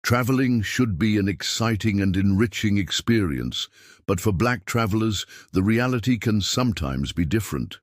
Traveling should be an exciting and enriching experience, but for Black travelers, the reality can sometimes be different.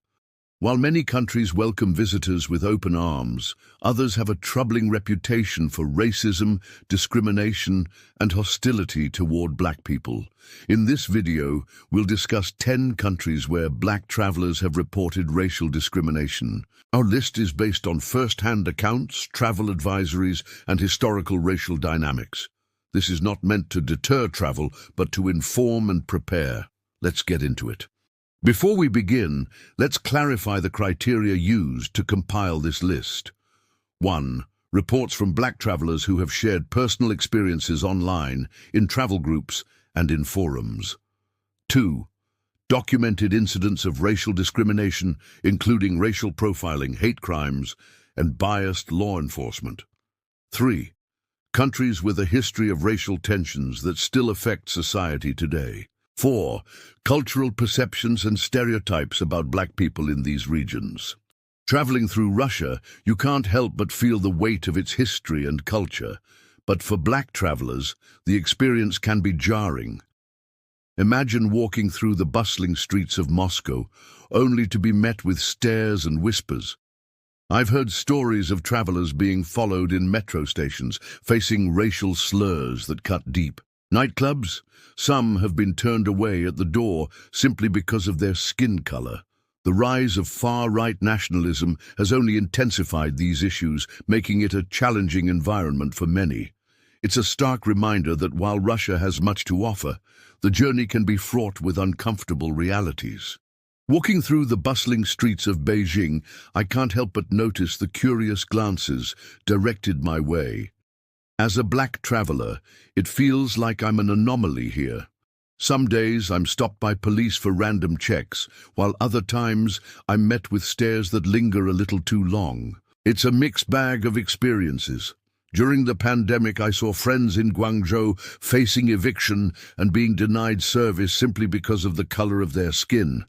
While many countries welcome visitors with open arms, others have a troubling reputation for racism, discrimination, and hostility toward Black people. In this video, we'll discuss 10 countries where Black travelers have reported racial discrimination. Our list is based on first-hand accounts, travel advisories, and historical racial dynamics. This is not meant to deter travel, but to inform and prepare. Let's get into it. Before we begin, let's clarify the criteria used to compile this list. 1. Reports from Black travelers who have shared personal experiences online, in travel groups, and in forums. 2. Documented incidents of racial discrimination, including racial profiling, hate crimes, and biased law enforcement. 3. Countries with a history of racial tensions that still affect society today. 4. Cultural perceptions and stereotypes about Black people in these regions. Traveling through Russia, you can't help but feel the weight of its history and culture. But for Black travelers, the experience can be jarring. Imagine walking through the bustling streets of Moscow, only to be met with stares and whispers. I've heard stories of travelers being followed in metro stations, facing racial slurs that cut deep. Nightclubs? Some have been turned away at the door simply because of their skin color. The rise of far-right nationalism has only intensified these issues, making it a challenging environment for many. It's a stark reminder that while Russia has much to offer, the journey can be fraught with uncomfortable realities. Walking through the bustling streets of Beijing, I can't help but notice the curious glances directed my way. As a Black traveler, it feels like I'm an anomaly here. Some days I'm stopped by police for random checks, while other times I'm met with stares that linger a little too long. It's a mixed bag of experiences. During the pandemic, I saw friends in Guangzhou facing eviction and being denied service simply because of the color of their skin.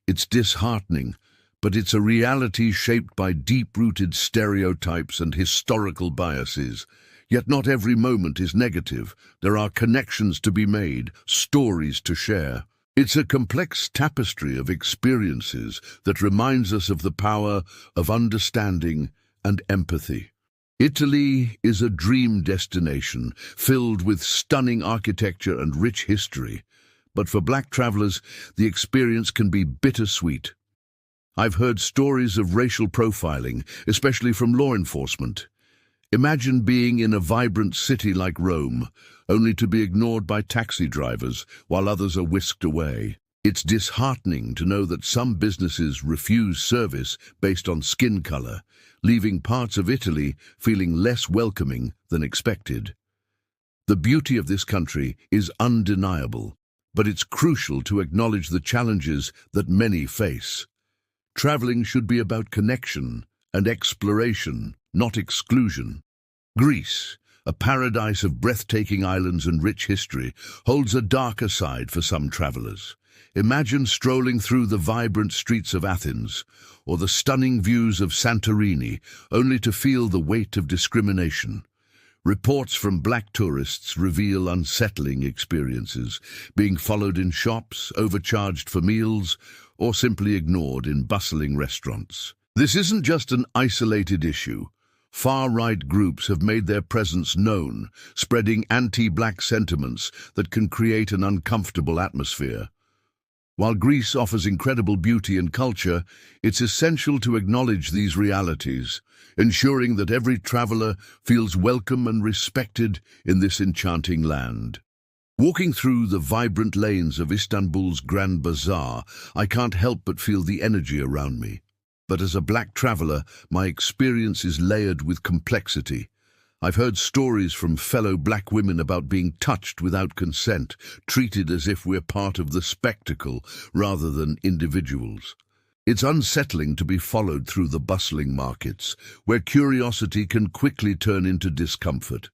It's disheartening, but it's a reality shaped by deep-rooted stereotypes and historical biases. Yet not every moment is negative. There are connections to be made, stories to share. It's a complex tapestry of experiences that reminds us of the power of understanding and empathy. Italy is a dream destination filled with stunning architecture and rich history. But for Black travelers, the experience can be bittersweet. I've heard stories of racial profiling, especially from law enforcement. Imagine being in a vibrant city like Rome, only to be ignored by taxi drivers while others are whisked away. It's disheartening to know that some businesses refuse service based on skin color, leaving parts of Italy feeling less welcoming than expected. The beauty of this country is undeniable, but it's crucial to acknowledge the challenges that many face. Traveling should be about connection and exploration, not exclusion. Greece, a paradise of breathtaking islands and rich history, holds a darker side for some travelers. Imagine strolling through the vibrant streets of Athens or the stunning views of Santorini, only to feel the weight of discrimination. Reports from Black tourists reveal unsettling experiences, being followed in shops, overcharged for meals, or simply ignored in bustling restaurants. This isn't just an isolated issue. Far-right groups have made their presence known, spreading anti-Black sentiments that can create an uncomfortable atmosphere. While Greece offers incredible beauty and culture, it's essential to acknowledge these realities, ensuring that every traveler feels welcome and respected in this enchanting land. Walking through the vibrant lanes of Istanbul's Grand Bazaar, I can't help but feel the energy around me. But as a Black traveler, my experience is layered with complexity. I've heard stories from fellow Black women about being touched without consent, treated as if we're part of the spectacle rather than individuals. It's unsettling to be followed through the bustling markets, where curiosity can quickly turn into discomfort.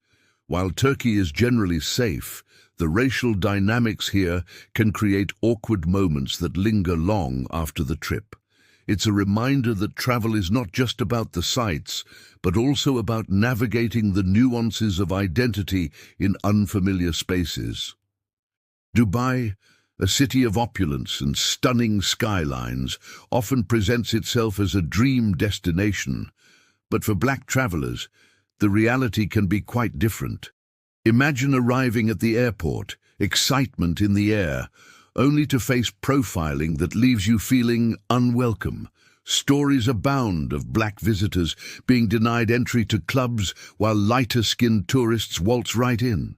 While Turkey is generally safe, the racial dynamics here can create awkward moments that linger long after the trip. It's a reminder that travel is not just about the sights, but also about navigating the nuances of identity in unfamiliar spaces. Dubai, a city of opulence and stunning skylines, often presents itself as a dream destination. But for black travelers, the reality can be quite different. Imagine arriving at the airport, excitement in the air, only to face profiling that leaves you feeling unwelcome. Stories abound of black visitors being denied entry to clubs while lighter-skinned tourists waltz right in.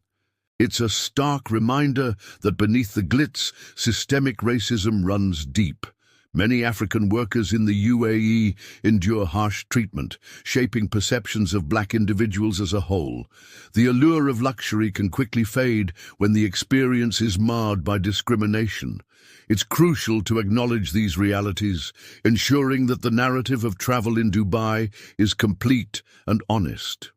It's a stark reminder that beneath the glitz, systemic racism runs deep. Many African workers in the UAE endure harsh treatment, shaping perceptions of black individuals as a whole. The allure of luxury can quickly fade when the experience is marred by discrimination. It's crucial to acknowledge these realities, ensuring that the narrative of travel in Dubai is complete and honest.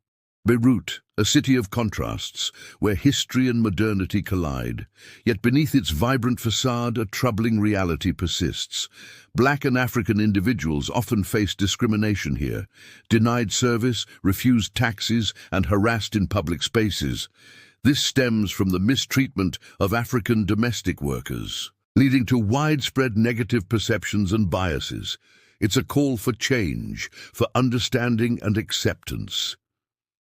Beirut, a city of contrasts, where history and modernity collide. Yet beneath its vibrant facade, a troubling reality persists. Black and African individuals often face discrimination here, denied service, refused taxis, and harassed in public spaces. This stems from the mistreatment of African domestic workers, leading to widespread negative perceptions and biases. It's a call for change, for understanding and acceptance,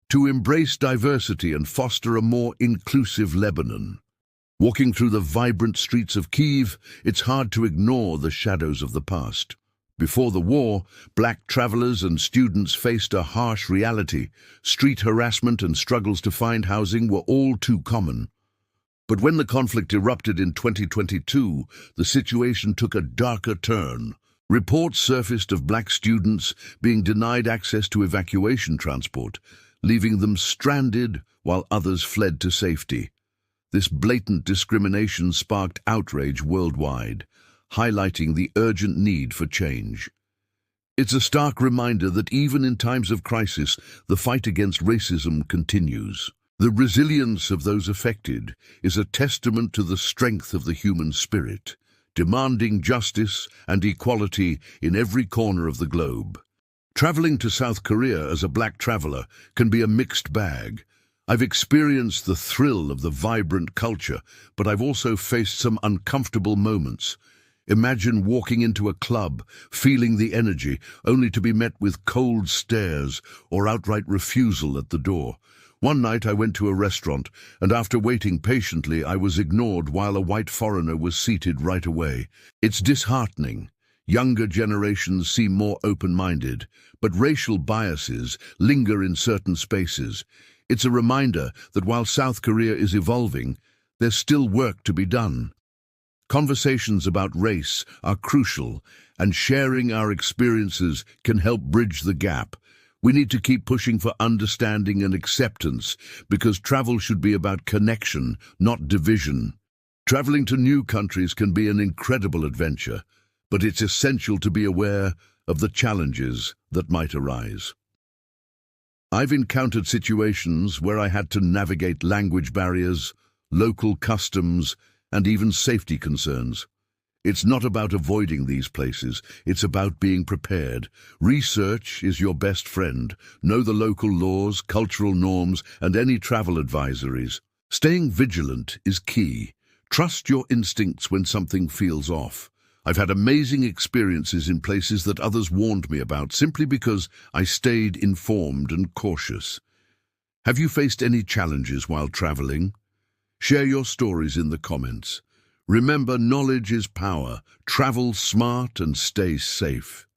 to embrace diversity and foster a more inclusive Lebanon. Walking through the vibrant streets of Kyiv, it's hard to ignore the shadows of the past. Before the war, black travelers and students faced a harsh reality. Street harassment and struggles to find housing were all too common. But when the conflict erupted in 2022, the situation took a darker turn. Reports surfaced of black students being denied access to evacuation transport, leaving them stranded while others fled to safety. This blatant discrimination sparked outrage worldwide, highlighting the urgent need for change. It's a stark reminder that even in times of crisis, the fight against racism continues. The resilience of those affected is a testament to the strength of the human spirit, demanding justice and equality in every corner of the globe. Traveling to South Korea as a black traveler can be a mixed bag. I've experienced the thrill of the vibrant culture, but I've also faced some uncomfortable moments. Imagine walking into a club, feeling the energy, only to be met with cold stares or outright refusal at the door. One night I went to a restaurant, and after waiting patiently, I was ignored while a white foreigner was seated right away. It's disheartening. Younger generations seem more open-minded, but racial biases linger in certain spaces. It's a reminder that while South Korea is evolving, there's still work to be done. Conversations about race are crucial, and sharing our experiences can help bridge the gap. We need to keep pushing for understanding and acceptance, because travel should be about connection, not division. Traveling to new countries can be an incredible adventure, but it's essential to be aware of the challenges that might arise. I've encountered situations where I had to navigate language barriers, local customs, and even safety concerns. It's not about avoiding these places, it's about being prepared. Research is your best friend. Know the local laws, cultural norms, and any travel advisories. Staying vigilant is key. Trust your instincts when something feels off. I've had amazing experiences in places that others warned me about simply because I stayed informed and cautious. Have you faced any challenges while traveling? Share your stories in the comments. Remember, knowledge is power. Travel smart and stay safe.